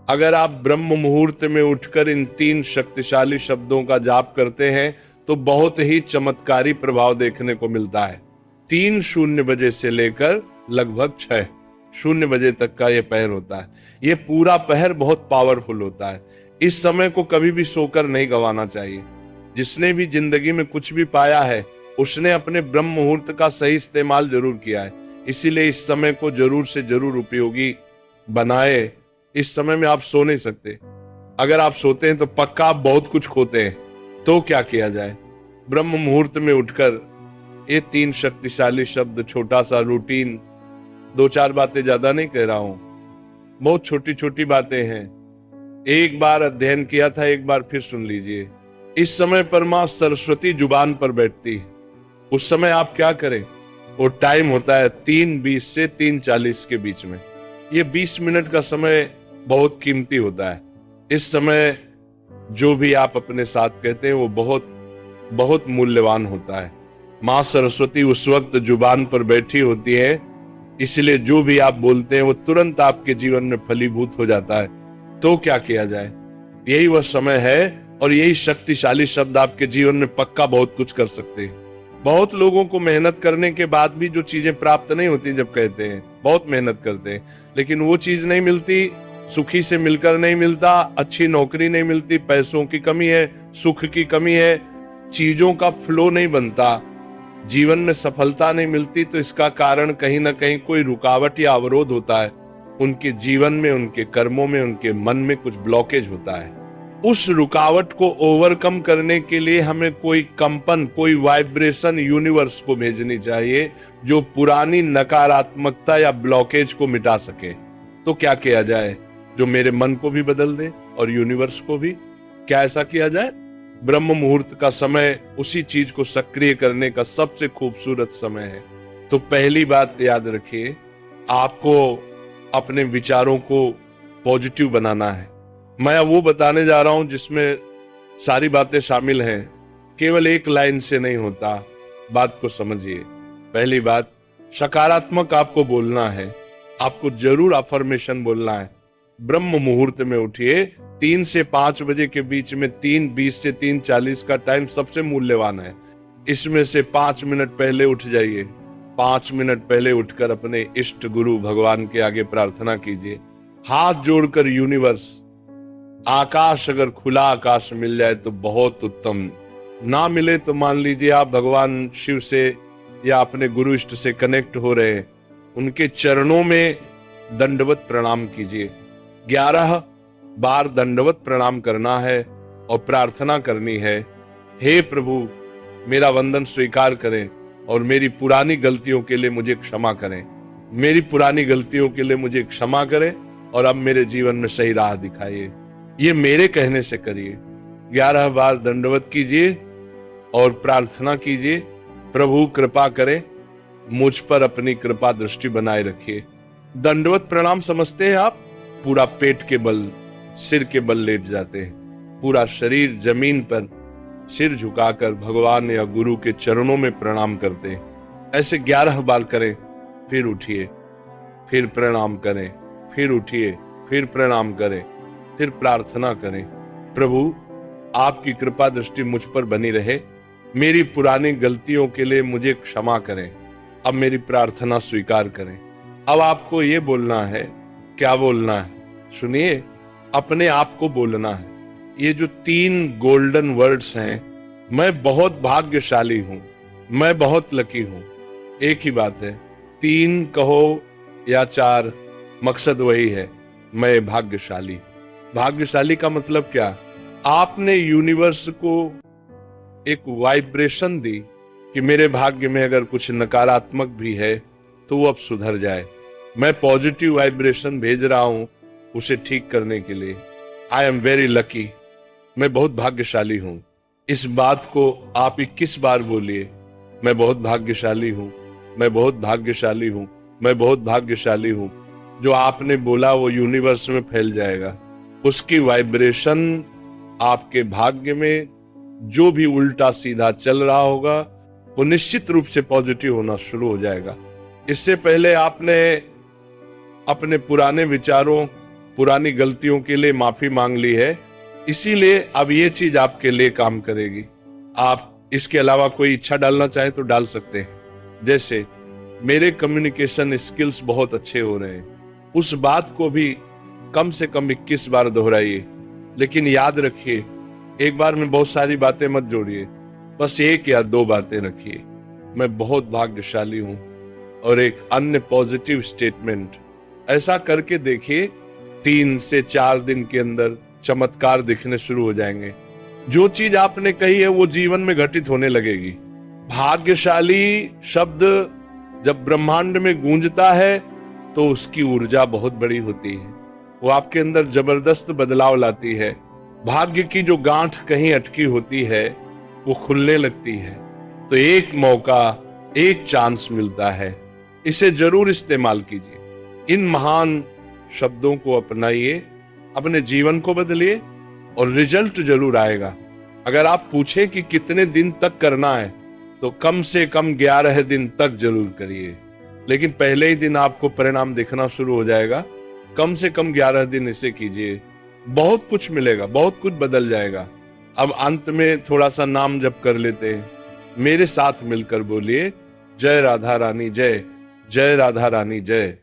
अगर आप ब्रह्म मुहूर्त में उठकर इन 3 शक्तिशाली शब्दों का जाप करते हैं तो बहुत ही चमत्कारी प्रभाव देखने को मिलता है। 3:00 से लेकर लगभग 6:00 तक का ये पहर होता है। ये पूरा पहर बहुत पावरफुल होता है। इस समय को कभी भी सोकर नहीं गंवाना चाहिए। जिसने भी जिंदगी में कुछ भी पाया है उसने अपने ब्रह्म मुहूर्त का सही इस्तेमाल जरूर किया है। इसीलिए इस समय को जरूर से जरूर उपयोगी बनाए। इस समय में आप सो नहीं सकते। अगर आप सोते हैं तो पक्का आप बहुत कुछ खोते हैं। तो क्या किया जाए? ब्रह्म मुहूर्त में उठकर ये 3 शक्तिशाली शब्द, छोटा सा रूटीन, 2-4 बातें ज्यादा नहीं कह रहा हूं, बहुत छोटी छोटी बातें हैं। एक बार अध्ययन किया था, एक बार फिर सुन लीजिए। इस समय पर मां सरस्वती जुबान पर बैठती है। उस समय आप क्या करें? वो टाइम होता है 3:20 से 3:40 के बीच में। ये 20 मिनट का समय बहुत कीमती होता है। इस समय जो भी आप अपने साथ कहते हैं वो बहुत बहुत मूल्यवान होता है। मां सरस्वती उस वक्त जुबान पर बैठी होती है, इसलिए जो भी आप बोलते हैं वो तुरंत आपके जीवन में फलीभूत हो जाता है। तो क्या किया जाए? यही वह समय है और यही शक्तिशाली शब्द आपके जीवन में पक्का बहुत कुछ कर सकते हैं। बहुत लोगों को मेहनत करने के बाद भी जो चीजें प्राप्त नहीं होती, जब कहते हैं बहुत मेहनत करते हैं लेकिन वो चीज नहीं मिलती, सुखी से मिलकर नहीं मिलता, अच्छी नौकरी नहीं मिलती, पैसों की कमी है, सुख की कमी है, चीजों का फ्लो नहीं बनता, जीवन में सफलता नहीं मिलती, तो इसका कारण कहीं ना कहीं कोई रुकावट या अवरोध होता है। उनके जीवन में, उनके कर्मों में, उनके मन में कुछ ब्लॉकेज होता है। उस रुकावट को ओवरकम करने के लिए हमें कोई कंपन, कोई वाइब्रेशन यूनिवर्स को भेजनी चाहिए जो पुरानी नकारात्मकता या ब्लॉकेज को मिटा सके। तो क्या किया जाए? जो मेरे मन को भी बदल दे और यूनिवर्स को भी। क्या ऐसा किया जाए? ब्रह्म मुहूर्त का समय उसी चीज को सक्रिय करने का सबसे खूबसूरत समय है। तो पहली बात याद रखिए, आपको अपने विचारों को पॉजिटिव बनाना है। मैं वो बताने जा रहा हूं जिसमें सारी बातें शामिल हैं, केवल एक लाइन से नहीं होता। बात को समझिए। पहली बात, सकारात्मक आपको बोलना है। आपको जरूर अफर्मेशन बोलना है। ब्रह्म मुहूर्त में उठिए। 3 से 5 बजे के बीच में, 3:20 से 3:40 का टाइम सबसे मूल्यवान है। इसमें से 5 मिनट पहले उठ जाइए। 5 मिनट पहले उठकर अपने इष्ट गुरु भगवान के आगे प्रार्थना कीजिए। हाथ जोड़कर यूनिवर्स, आकाश, अगर खुला आकाश मिल जाए तो बहुत उत्तम, ना मिले तो मान लीजिए आप भगवान शिव से या अपने गुरु इष्ट से कनेक्ट हो रहे हैं, उनके चरणों में दंडवत प्रणाम कीजिए। 11 बार दंडवत प्रणाम करना है और प्रार्थना करनी है, हे प्रभु मेरा वंदन स्वीकार करें और मेरी पुरानी गलतियों के लिए मुझे क्षमा करें। मेरी पुरानी गलतियों के लिए मुझे क्षमा करें और अब मेरे जीवन में सही राह दिखाइए। ये मेरे कहने से करिए। 11 बार दंडवत कीजिए और प्रार्थना कीजिए, प्रभु कृपा करें, मुझ पर अपनी कृपा दृष्टि बनाए रखिए। दंडवत प्रणाम समझते हैं आप? पूरा पेट के बल, सिर के बल लेट जाते हैं, पूरा शरीर जमीन पर सिर झुकाकर भगवान या गुरु के चरणों में प्रणाम करते हैं। ऐसे 11 बार करें, फिर उठिए, फिर प्रणाम करें, फिर उठिए, फिर प्रणाम करें, फिर प्रार्थना करें, प्रभु आपकी कृपा दृष्टि मुझ पर बनी रहे, मेरी पुरानी गलतियों के लिए मुझे क्षमा करें, अब मेरी प्रार्थना स्वीकार करें। अब आपको ये बोलना है। क्या बोलना है? सुनिए, अपने आप को बोलना है। ये जो 3 गोल्डन वर्ड्स हैं, मैं बहुत भाग्यशाली हूं, मैं बहुत लकी हूं, एक ही बात है। 3 कहो या 4, मकसद वही है, मैं भाग्यशाली। भाग्यशाली का मतलब क्या? आपने यूनिवर्स को एक वाइब्रेशन दी कि मेरे भाग्य में अगर कुछ नकारात्मक भी है तो वो अब सुधर जाए। मैं पॉजिटिव वाइब्रेशन भेज रहा हूं उसे ठीक करने के लिए। आई एम वेरी लकी, मैं बहुत भाग्यशाली हूं। इस बात को आप 21 बार बोलिए, मैं बहुत भाग्यशाली हूं, मैं बहुत भाग्यशाली हूं, मैं बहुत भाग्यशाली हूं। जो आपने बोला वो यूनिवर्स में फैल जाएगा। उसकी वाइब्रेशन आपके भाग्य में जो भी उल्टा सीधा चल रहा होगा वो निश्चित रूप से पॉजिटिव होना शुरू हो जाएगा। इससे पहले आपने अपने पुराने विचारों पुरानी गलतियों के लिए माफी मांग ली है, इसीलिए अब ये चीज आपके लिए काम करेगी। आप इसके अलावा कोई इच्छा डालना चाहे तो डाल सकते हैं। जैसे मेरे कम्युनिकेशन स्किल्स बहुत अच्छे हो रहे हैं, उस बात को भी कम से कम 21 बार दोहराइए। लेकिन याद रखिए, एक बार में बहुत सारी बातें मत जोड़िए, बस एक या दो बातें रखिए, मैं बहुत भाग्यशाली हूं। और एक अन्य पॉजिटिव स्टेटमेंट, ऐसा करके देखिए 3 से 4 दिन के अंदर चमत्कार दिखने शुरू हो जाएंगे। जो चीज आपने कही है वो जीवन में घटित होने लगेगी। भाग्यशाली शब्द जब ब्रह्मांड में गूंजता है तो उसकी ऊर्जा बहुत बड़ी होती है, वो आपके अंदर जबरदस्त बदलाव लाती है। भाग्य की जो गांठ कहीं अटकी होती है वो खुलने लगती है। तो एक मौका, एक चांस मिलता है, इसे जरूर इस्तेमाल कीजिए। इन महान शब्दों को अपनाइए, अपने जीवन को बदलिए और रिजल्ट जरूर आएगा। अगर आप पूछे कि कितने दिन तक करना है तो कम से कम 11 दिन तक जरूर करिए, लेकिन पहले ही दिन आपको परिणाम दिखना शुरू हो जाएगा। कम से कम 11 दिन इसे कीजिए, बहुत कुछ मिलेगा, बहुत कुछ बदल जाएगा। अब अंत में थोड़ा सा नाम जप कर लेते हैं। मेरे साथ मिलकर बोलिए, जय राधा रानी जय, जय राधा रानी जय।